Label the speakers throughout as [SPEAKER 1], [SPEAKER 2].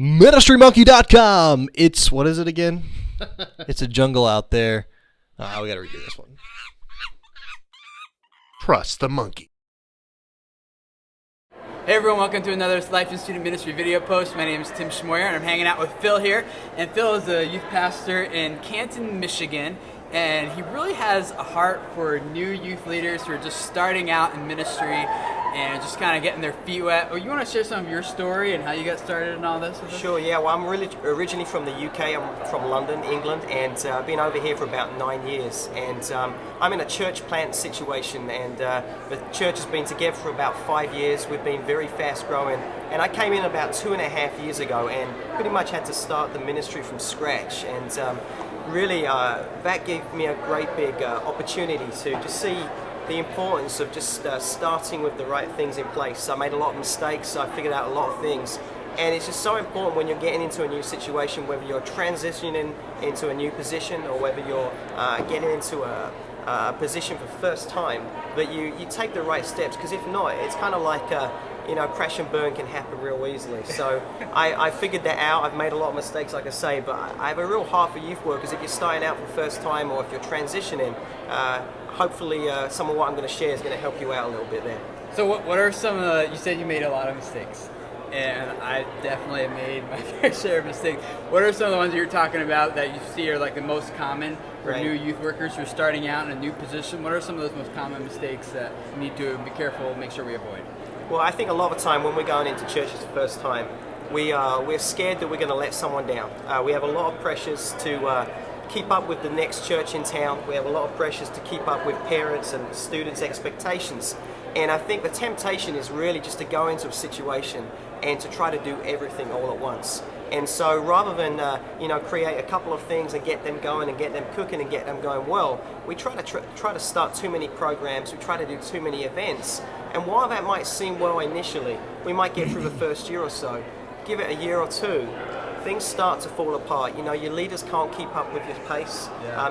[SPEAKER 1] MinistryMonkey.com. It's, what is it again? It's a jungle out there. We got to redo this one.
[SPEAKER 2] Trust the monkey.
[SPEAKER 3] Hey everyone, welcome to another Life in Student Ministry video post. My name is Tim Schmoyer and I'm hanging out with Phil here. And Phil is a youth pastor in Canton, Michigan. And he really has a heart for new youth leaders who are just starting out in ministry and just kind of getting their feet wet. Oh, you want to share some of your story and how you got started and all this?
[SPEAKER 4] Sure, yeah. Well, I'm really originally from the UK. I'm from London, England, and I've been over here for about 9 years. And I'm in a church plant situation, and the church has been together for about 5 years. We've been very fast growing. And I came in about 2.5 years ago and pretty much had to start the ministry from scratch. And really, that gave me a great big opportunity to just see the importance of just starting with the right things in place. I made a lot of mistakes, I figured out a lot of things, and it's just so important when you're getting into a new situation, whether you're transitioning into a new position or whether you're getting into a position for the first time, that you take the right steps, because if not, it's kind of like crash and burn can happen real easily. So I figured that out. I've made a lot of mistakes, like I say, but I have a real heart for youth workers. If you're starting out for the first time or if you're transitioning, hopefully some of what I'm going to share is going to help you out a little bit there.
[SPEAKER 3] So what are some of the, you said you made a lot of mistakes, and I definitely have made my fair share of mistakes. What are some of the ones you're talking about that you see are like the most common for new youth workers who are starting out in a new position? What are some of those most common mistakes that we need to be careful, make sure we avoid?
[SPEAKER 4] Well, I think a lot of the time when we're going into churches the first time, we're scared that we're going to let someone down. We have a lot of pressures to keep up with the next church in town. We have a lot of pressures to keep up with parents and students' expectations. And I think the temptation is really just to go into a situation and to try to do everything all at once. And so rather than create a couple of things and get them going and get them cooking and get them going well, we try to start too many programs, we try to do too many events. And while that might seem well initially, we might get through the first year or so, give it a year or two, things start to fall apart. You know, your leaders can't keep up with your pace.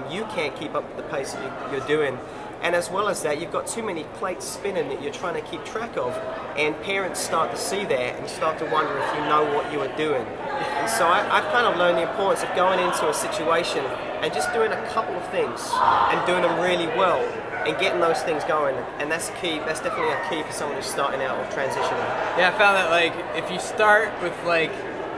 [SPEAKER 4] You can't keep up with the pace that you're doing. And as well as that, you've got too many plates spinning that you're trying to keep track of. And parents start to see that and start to wonder if you know what you are doing. And so I've kind of learned the importance of going into a situation and just doing a couple of things and doing them really well and getting those things going. And that's key. That's definitely a key for someone who's starting out or transitioning.
[SPEAKER 3] Yeah, I found that like if you start with like,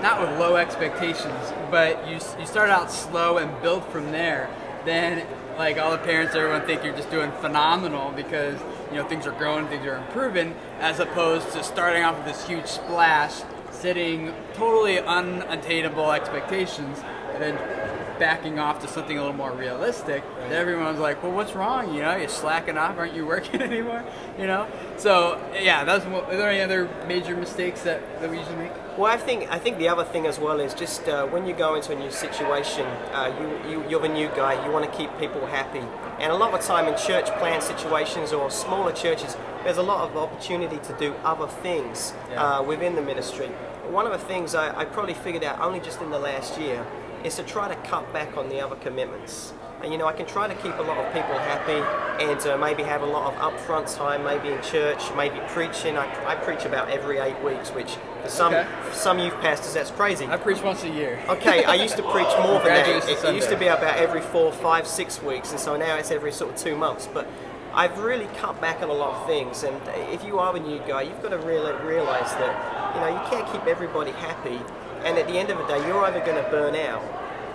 [SPEAKER 3] not with low expectations, but you start out slow and build from there, then like all the parents, everyone think you're just doing phenomenal because things are growing, things are improving, as opposed to starting off with this huge splash, setting totally unattainable expectations, and then backing off to something a little more realistic. Right. Everyone's like, well, what's wrong? You're slacking off. Aren't you working anymore? So yeah, are there any other major mistakes that we usually make?
[SPEAKER 4] Well, I think the other thing as well is just when you go into a new situation, you're the new guy. You want to keep people happy, and a lot of the time in church plant situations or smaller churches, there's a lot of opportunity to do other things within the ministry. One of the things I probably figured out only just in the last year is to try to cut back on the other commitments. And I can try to keep a lot of people happy and maybe have a lot of upfront time, maybe in church, maybe preaching. I preach about every 8 weeks, which for some youth pastors, that's crazy.
[SPEAKER 3] I preach once a year.
[SPEAKER 4] Okay, I used to preach more than that. It used to be about every 4, 5, 6 weeks, and so now it's every sort of 2 months. But I've really cut back on a lot of things, and if you are a new guy, you've got to really realize that you can't keep everybody happy, and at the end of the day, you're either going to burn out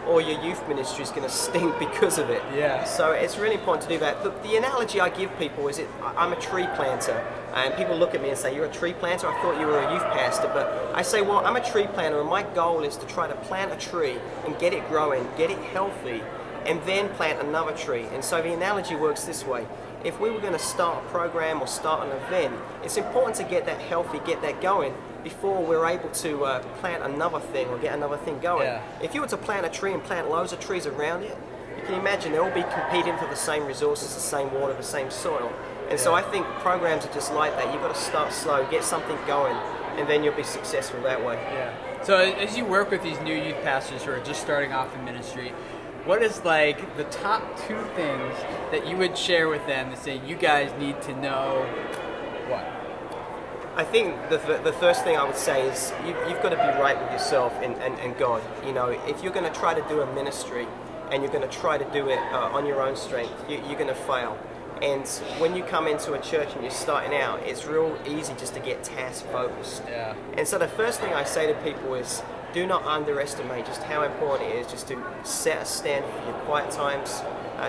[SPEAKER 4] or your youth ministry is going to stink because of it.
[SPEAKER 3] Yeah.
[SPEAKER 4] So it's really important to do that. The analogy I give people is I'm a tree planter, and people look at me and say, you're a tree planter? I thought you were a youth pastor. But I say, well, I'm a tree planter, and my goal is to try to plant a tree and get it growing, get it healthy, and then plant another tree. And so the analogy works this way. If we were going to start a program or start an event, it's important to get that healthy, get that going, before we're able to plant another thing or get another thing going.
[SPEAKER 3] Yeah.
[SPEAKER 4] If you were to plant a tree and plant loads of trees around it, you can imagine they'll all be competing for the same resources, the same water, the same soil. And so I think programs are just like that. You've got to start slow, get something going, and then you'll be successful that way.
[SPEAKER 3] Yeah. So as you work with these new youth pastors who are just starting off in ministry, what is like the top 2 things that you would share with them to say you guys need to know what?
[SPEAKER 4] I think the first thing I would say is you've got to be right with yourself and God. You know, if you're going to try to do a ministry and you're going to try to do it on your own strength, you're going to fail. And when you come into a church and you're starting out, it's real easy just to get task focused.
[SPEAKER 3] Yeah.
[SPEAKER 4] And so the first thing I say to people is, do not underestimate just how important it is just to set a standard for your quiet times,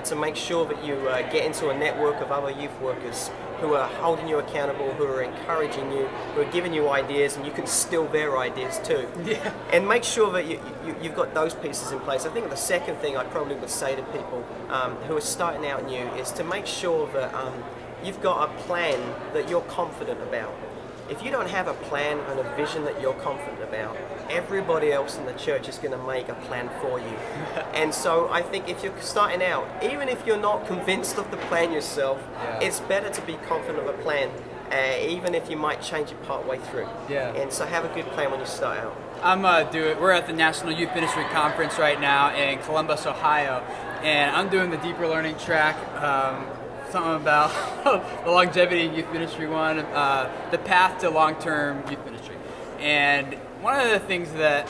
[SPEAKER 4] to make sure that you get into a network of other youth workers who are holding you accountable, who are encouraging you, who are giving you ideas, and you can steal their ideas too.
[SPEAKER 3] Yeah.
[SPEAKER 4] And make sure that you've got those pieces in place. I think the second thing I probably would say to people who are starting out new is to make sure that you've got a plan that you're confident about. If you don't have a plan and a vision that you're confident about, everybody else in the church is going to make a plan for you. And so I think if you're starting out, even if you're not convinced of the plan yourself, it's better to be confident of a plan, even if you might change it part way through.
[SPEAKER 3] Yeah.
[SPEAKER 4] And so have a good plan when you start out.
[SPEAKER 3] We're at the National Youth Ministry Conference right now in Columbus, Ohio, and I'm doing the Deeper Learning track. Something about the longevity in youth ministry one, the path to long-term youth ministry. And one of the things that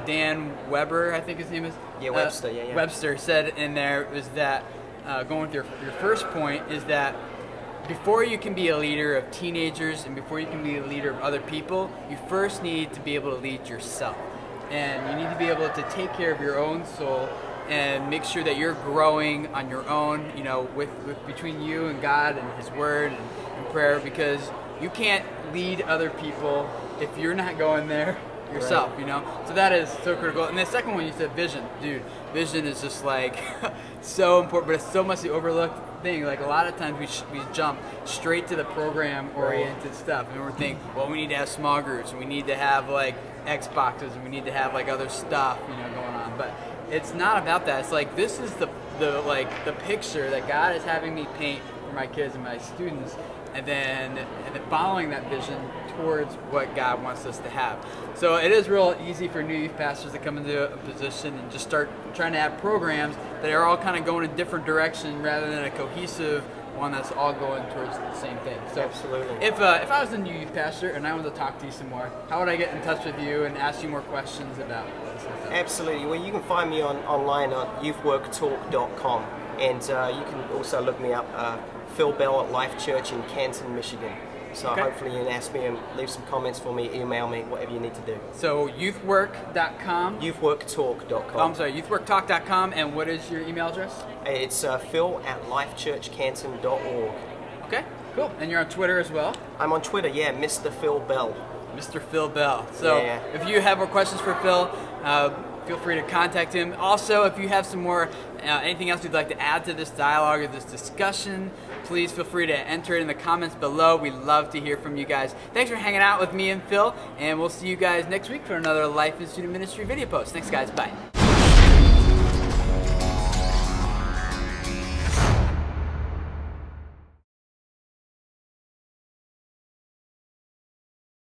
[SPEAKER 3] Dan Weber, I think his name is?
[SPEAKER 4] Yeah, Webster, yeah.
[SPEAKER 3] Webster said in there was that, going with your first point, is that before you can be a leader of teenagers and before you can be a leader of other people, you first need to be able to lead yourself. And you need to be able to take care of your own soul and make sure that you're growing on your own, you know, with between you and God and His Word and prayer, because you can't lead other people if you're not going there yourself,
[SPEAKER 4] Right.
[SPEAKER 3] you know? So that is so critical. And the second one, you said vision. Dude, vision is just like so important, but it's so much the overlooked thing. Like a lot of times we jump straight to the program-oriented stuff, and we're thinking, well, we need to have small groups, and we need to have like Xboxes, and we need to have like other stuff, you know, going on. But it's not about that. It's like this is the picture that God is having me paint for my kids and my students, and then following that vision towards what God wants us to have. So it is real easy for new youth pastors to come into a position and just start trying to have programs that are all kind of going in different direction rather than a cohesive one that's all going towards the same thing. So
[SPEAKER 4] Absolutely.
[SPEAKER 3] If I was a new youth pastor and I wanted to talk to you some more, how would I get in touch with you and ask you more questions about this and stuff?
[SPEAKER 4] Absolutely. Well, you can find me online on youthworktalk.com, and you can also look me up, Phil Bell at Life Church in Canton, Michigan. So
[SPEAKER 3] Okay.
[SPEAKER 4] hopefully you can ask me and leave some comments for me, email me, whatever you need to do.
[SPEAKER 3] So youthwork.com.
[SPEAKER 4] Youthworktalk.com.
[SPEAKER 3] Oh, I'm sorry, youthworktalk.com. And what is your email address?
[SPEAKER 4] It's Phil at lifechurchcanton.org.
[SPEAKER 3] Okay, cool. And you're on Twitter as well?
[SPEAKER 4] I'm on Twitter, yeah, Mr. Phil Bell.
[SPEAKER 3] Mr. Phil Bell. So
[SPEAKER 4] Yeah.
[SPEAKER 3] if you have more questions for Phil, feel free to contact him. Also, if you have some more, anything else you'd like to add to this dialogue or this discussion, please feel free to enter it in the comments below. We love to hear from you guys. Thanks for hanging out with me and Phil, and we'll see you guys next week for another Life in Student Ministry video post. Thanks, guys. Bye.